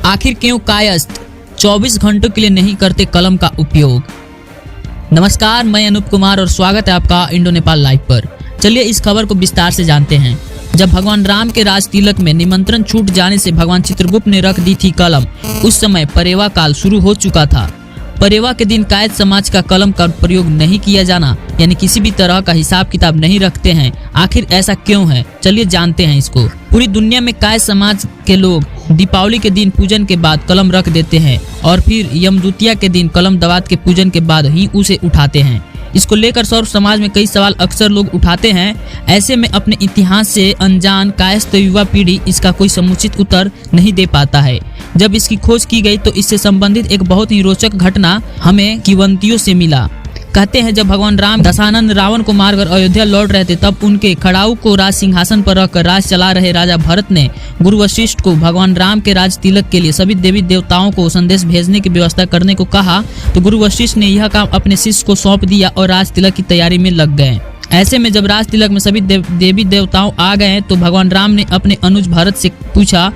आखिर क्यों कायस्थ 24 घंटों के लिए नहीं करते कलम का उपयोग। नमस्कार, मैं अनूप कुमार और स्वागत है आपका इंडो नेपाल लाइव पर। चलिए इस खबर को विस्तार से जानते हैं। जब भगवान राम के राज तिलक में निमंत्रण छूट जाने से भगवान चित्रगुप्त ने रख दी थी कलम, उस समय परेवा काल शुरू हो चुका था। परेवा के दिन कायस्थ समाज का कलम का प्रयोग नहीं किया जाना, यानी किसी भी तरह का हिसाब किताब नहीं रखते हैं। आखिर ऐसा क्यों है, चलिए जानते हैं इसको। पूरी दुनिया में कायस्थ समाज के लोग दीपावली के दिन पूजन के बाद कलम रख देते हैं और फिर यमद्वितीया के दिन कलम दवात के पूजन के बाद ही उसे उठाते हैं। इसको लेकर सौर समाज में कई सवाल अक्सर लोग उठाते हैं। ऐसे में अपने इतिहास से अनजान कायस्थ युवा पीढ़ी इसका कोई समुचित उत्तर नहीं दे पाता है। जब इसकी खोज की गई तो इससे संबंधित एक बहुत ही रोचक घटना हमें किंवदंतियों से मिला। कहते हैं जब भगवान राम दशानन रावण को मारकर अयोध्या लौट रहे थे, तब उनके खड़ाऊ को राज सिंहासन पर रखकर राज चला रहे राजा भरत ने गुरु वशिष्ठ को भगवान राम के राज तिलक के लिए सभी देवी देवताओं को संदेश भेजने की व्यवस्था करने को कहा। तो गुरु वशिष्ठ ने यह काम अपने शिष्य को सौंप दिया और राज तिलक की तैयारी में लग गए। ऐसे में जब राज तिलक में सभी देवी देवताओं आ गए तो भगवान राम ने अपने अनुज भरत से पूछा,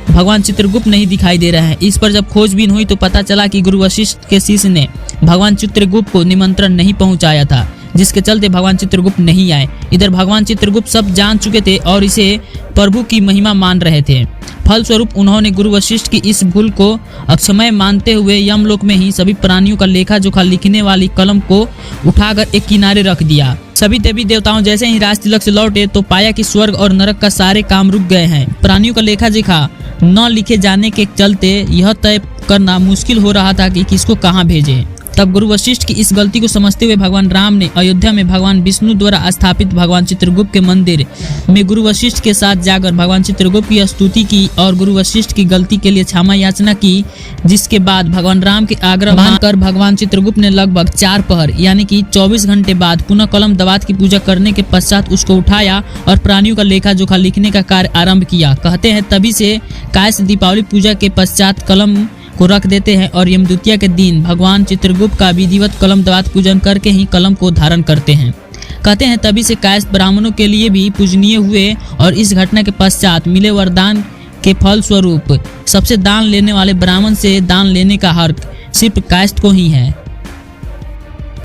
भगवान चित्रगुप्त नहीं दिखाई दे रहे हैं। इस पर जब खोजबीन हुई तो पता चला कि गुरु वशिष्ठ के शिष्य ने भगवान चित्रगुप्त को निमंत्रण नहीं पहुंचाया था, जिसके चलते भगवान चित्रगुप्त नहीं आए। इधर भगवान चित्रगुप्त सब जान चुके थे और इसे प्रभु की महिमा मान रहे थे। फलस्वरूप उन्होंने गुरु वशिष्ठ की इस भूल को अक्षमय मानते हुए यमलोक में ही सभी प्राणियों का लेखा जोखा लिखने वाली कलम को उठाकर एक किनारे रख दिया। सभी देवी देवताओं जैसे ही राज तिलक से लौटे तो पाया कि स्वर्ग और नरक का सारे काम रुक गए हैं। प्राणियों का लेखा जोखा न लिखे जाने के चलते यह तय करना मुश्किल हो रहा था कि किसको कहाँ भेजे। तब गुरु वशिष्ठ की इस गलती को समझते हुए भगवान राम ने अयोध्या में भगवान विष्णु द्वारा स्थापित भगवान चित्रगुप्त के मंदिर में गुरु वशिष्ठ के साथ जाकर भगवान चित्रगुप्त की स्तुति की और गुरु वशिष्ठ की गलती के लिए क्षमा याचना की। जिसके बाद भगवान राम के आग्रह मानकर भगवान चित्रगुप्त ने लगभग 4 पहर यानी कि 24 घंटे बाद पुनः कलम दवात की पूजा करने के पश्चात उसको उठाया और प्राणियों का लेखा जोखा लिखने का कार्य आरंभ किया। कहते हैं तभी से कायस्थ दीपावली पूजा के पश्चात कलम को रख देते हैं और यमद्वितीया के दिन भगवान चित्रगुप्त का विधिवत कलम दवात पूजन करके ही कलम को धारण करते हैं। कहते हैं तभी से कायस्थ ब्राह्मणों के लिए भी पूजनीय हुए और इस घटना के पश्चात मिले वरदान के फल स्वरूप सबसे दान लेने वाले ब्राह्मण से दान लेने का हक सिर्फ कायस्थ को ही है।